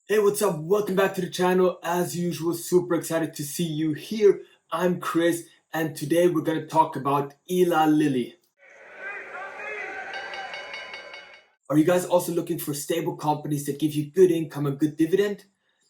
Hey, what's up? Welcome back to the channel. As usual, super excited to see you here. I'm Chris, and today we're going to talk about Eli Lilly. Are you guys also looking for stable companies that give you good income and good dividend?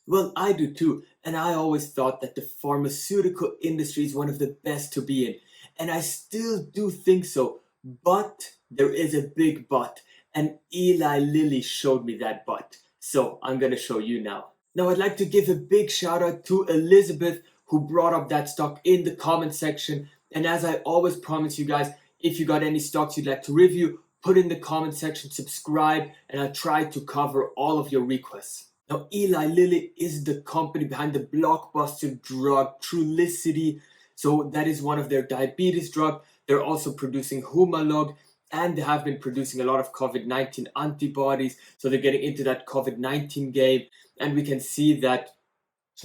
Well, I do too, and I always thought that the pharmaceutical industry is one of the best to be in, and I still do think so, but there is a big but, and Eli Lilly showed me that but. So I'm going to show you now. Now, I'd like to give a big shout out to Elizabeth who brought up that stock in the comment section. And as I always promise you guys, if you got any stocks you'd like to review, put in the comment section, subscribe, and I'll try to cover all of your requests. Now, Eli Lilly is the company behind the blockbuster drug Trulicity. So that is one of their diabetes drugs. They're also producing Humalog, and they have been producing a lot of COVID-19 antibodies. So they're getting into that COVID-19 game. And we can see that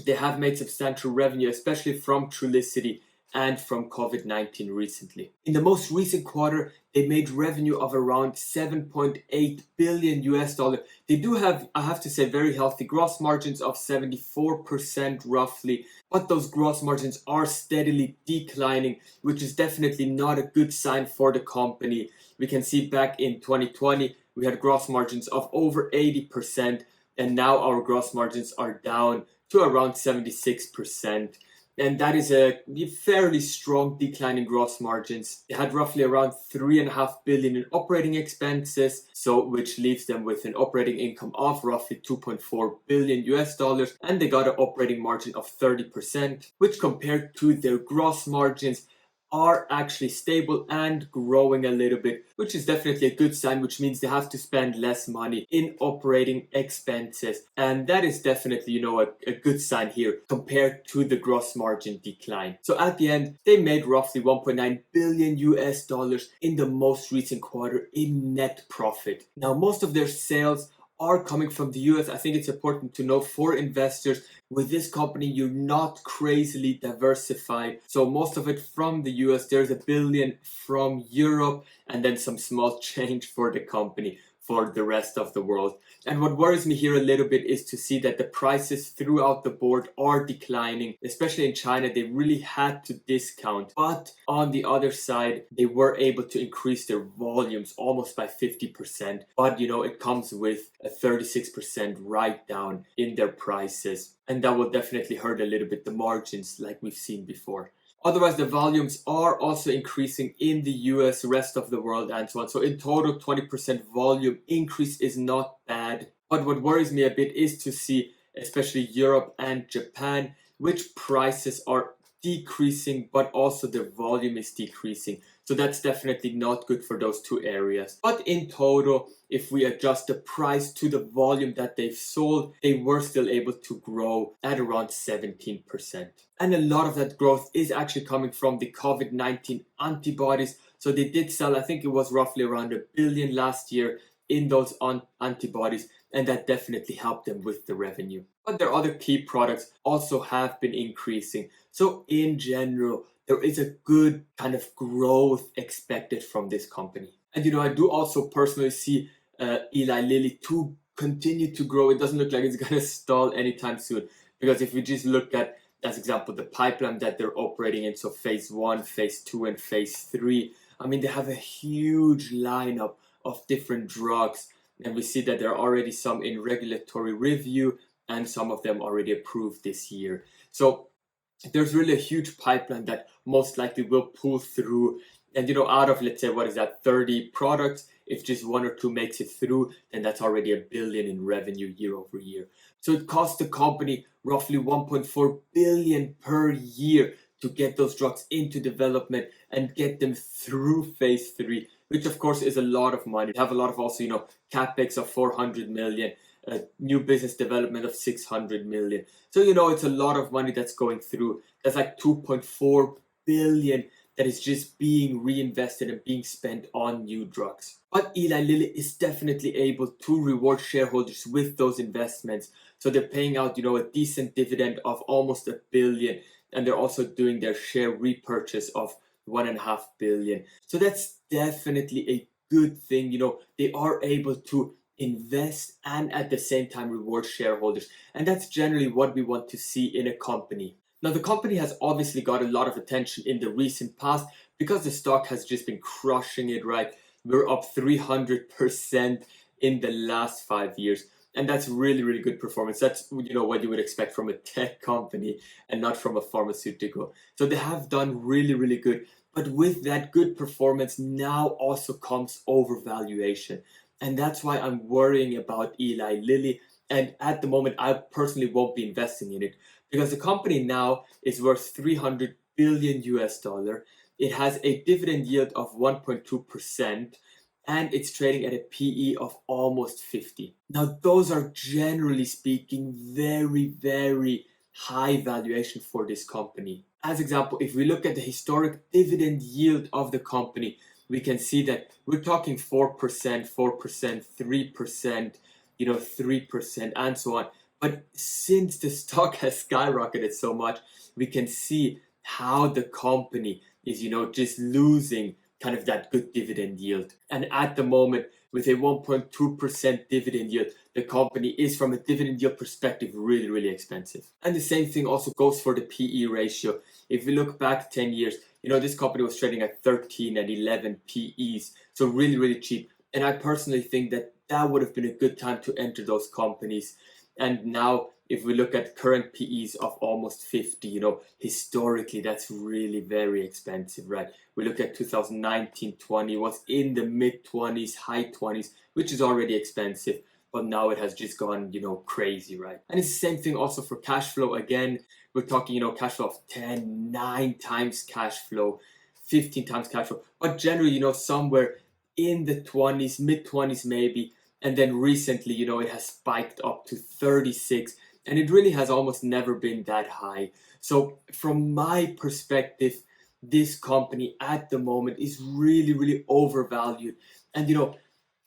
they have made substantial revenue, especially from Trulicity and from COVID-19 recently. In the most recent quarter, they made revenue of around 7.8 billion US dollar. They do have, I have to say, very healthy gross margins of 74% roughly, but those gross margins are steadily declining, which is definitely not a good sign for the company. We can see back in 2020, we had gross margins of over 80%, and now our gross margins are down to around 76%. And that is a fairly strong decline in gross margins. They had roughly around 3.5 billion in operating expenses, so which leaves them with an operating income of roughly 2.4 billion US dollars, and they got an operating margin of 30%, which compared to their gross margins are actually stable and growing a little bit, which is definitely a good sign, which means they have to spend less money in operating expenses. And that is definitely, a good sign here compared to the gross margin decline. So at the end, they made roughly 1.9 billion US dollars in the most recent quarter in net profit. Now, most of their sales are coming from the US. I think it's important to know for investors, with this company, you're not crazily diversified. So most of it from the US, there's $1 billion from Europe, and then some small change for the company for the rest of the world. And what worries me here a little bit is to see that the prices throughout the board are declining, especially in China. They really had to discount, but on the other side, they were able to increase their volumes almost by 50%. But it comes with a 36% write down in their prices, and that will definitely hurt a little bit the margins like we've seen before. Otherwise, the volumes are also increasing in the US, rest of the world, and so on. So in total, 20% volume increase is not bad. But what worries me a bit is to see, especially Europe and Japan, which prices are decreasing, but also the volume is decreasing. So that's definitely not good for those two areas. But in total, if we adjust the price to the volume that they've sold, they were still able to grow at around 17%. And a lot of that growth is actually coming from the COVID-19 antibodies. So they did sell, I think it was roughly around $1 billion last year in those antibodies, and that definitely helped them with the revenue. But their other key products also have been increasing. So in general, there is a good kind of growth expected from this company. And I do also personally see Eli Lilly to continue to grow. It doesn't look like it's going to stall anytime soon, because if we just look at, as example, the pipeline that they're operating in, so phase 1, phase 2, and phase 3, I mean, they have a huge lineup of different drugs, and we see that there are already some in regulatory review and some of them already approved this year. So there's really a huge pipeline that most likely will pull through. And out of, let's say, 30 products, if just one or two makes it through, then that's already $1 billion in revenue year over year. So it costs the company roughly 1.4 billion per year to get those drugs into development and get them through phase 3, which of course is a lot of money. They have a lot of also, capex of 400 million, new business development of 600 million. So, it's a lot of money that's going through. That's like 2.4 billion that is just being reinvested and being spent on new drugs. But Eli Lilly is definitely able to reward shareholders with those investments. So they're paying out, a decent dividend of almost $1 billion, and they're also doing their share repurchase of 1.5 billion. So that's definitely a good thing. They are able to invest, and at the same time reward shareholders. And that's generally what we want to see in a company. Now, the company has obviously got a lot of attention in the recent past because the stock has just been crushing it, right? We're up 300% in the last 5 years. And that's really, really good performance. That's, what you would expect from a tech company and not from a pharmaceutical. So they have done really, really good. But with that good performance now also comes overvaluation. And that's why I'm worrying about Eli Lilly. And at the moment, I personally won't be investing in it because the company now is worth 300 billion US dollar. It has a dividend yield of 1.2%, and it's trading at a PE of almost 50. Now, those are generally speaking very, very high valuation for this company. As example, if we look at the historic dividend yield of the company, we can see that we're talking 4%, 4%, 3%, 3%, and so on. But since the stock has skyrocketed so much, we can see how the company is, just losing kind of that good dividend yield. And at the moment, with a 1.2% dividend yield, the company is, from a dividend yield perspective, really, really expensive. And the same thing also goes for the PE ratio. If we look back 10 years, this company was trading at 13 and 11 PEs. So really, really cheap. And I personally think that that would have been a good time to enter those companies. And now, if we look at current PEs of almost 50, historically, that's really very expensive, right? We look at 2019-20, was in the mid-20s, high 20s, which is already expensive. But now it has just gone, crazy, right? And it's the same thing also for cash flow. Again, we're talking, cash flow of 10, 9 times cash flow, 15 times cash flow. But generally, somewhere in the 20s, mid-20s maybe. And then recently, it has spiked up to 36. And it really has almost never been that high. So from my perspective, this company at the moment is really, really overvalued. And,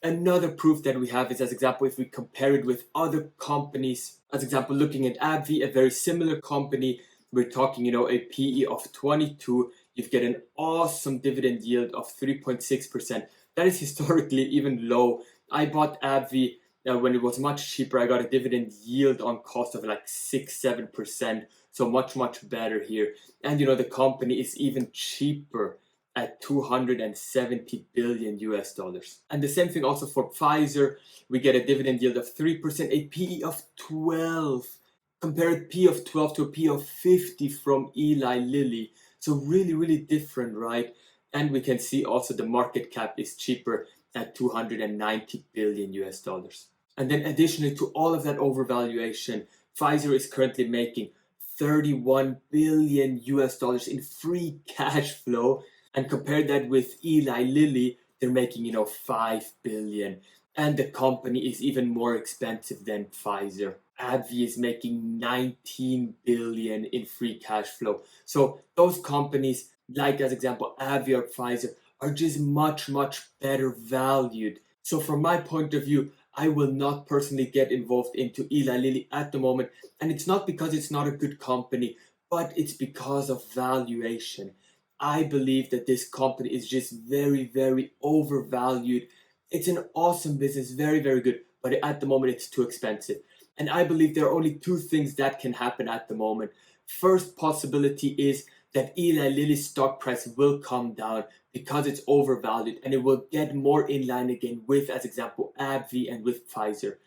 another proof that we have is, as example, if we compare it with other companies, as example, looking at AbbVie, a very similar company, we're talking, a PE of 22. You get an awesome dividend yield of 3.6%. That is historically even low. I bought AbbVie when it was much cheaper. I got a dividend yield on cost of like 6-7%. So much, much better here. And, the company is even cheaper at 270 billion US dollars. And the same thing also for Pfizer. We get a dividend yield of 3%, a PE of 12. Compared PE of 12 to a PE of 50 from Eli Lilly. So really, really different, right? And we can see also the market cap is cheaper at 290 billion US dollars. And then additionally to all of that overvaluation, Pfizer is currently making 31 billion US dollars in free cash flow. And compare that with Eli Lilly, they're making, 5 billion. And the company is even more expensive than Pfizer. AbbVie is making 19 billion in free cash flow. So those companies, like as example, AbbVie or Pfizer, are just much, much better valued. So from my point of view, I will not personally get involved into Eli Lilly at the moment. And it's not because it's not a good company, but it's because of valuation. I believe that this company is just very, very overvalued. It's an awesome business, very, very good, but at the moment it's too expensive. And I believe there are only two things that can happen at the moment. First possibility is that Eli Lilly's stock price will come down because it's overvalued and it will get more in line again with, as example, AbbVie and with Pfizer.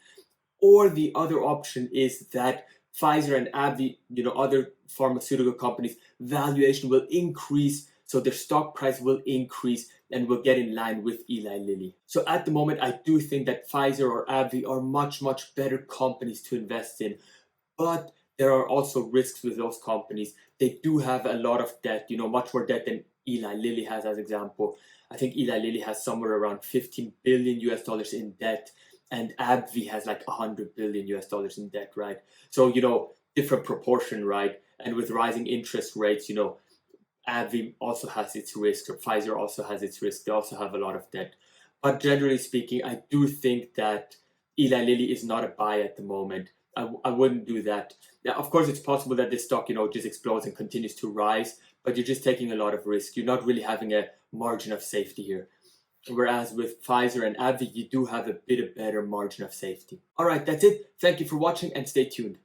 Or the other option is that Pfizer and AbbVie, other pharmaceutical companies, valuation will increase, so their stock price will increase and will get in line with Eli Lilly. So at the moment, I do think that Pfizer or AbbVie are much, much better companies to invest in. But there are also risks with those companies. They do have a lot of debt, much more debt than Eli Lilly has, as example. I think Eli Lilly has somewhere around 15 billion US dollars in debt. And AbbVie has like 100 billion US dollars in debt, right? So, different proportion, right? And with rising interest rates, AbbVie also has its risk, or Pfizer also has its risk. They also have a lot of debt. But generally speaking, I do think that Eli Lilly is not a buy at the moment. I wouldn't do that. Now, of course, it's possible that this stock, just explodes and continues to rise, but you're just taking a lot of risk. You're not really having a margin of safety here. whereas with Pfizer and AbbVie, you do have a bit of better margin of safety. Alright, that's it. Thank you for watching and stay tuned.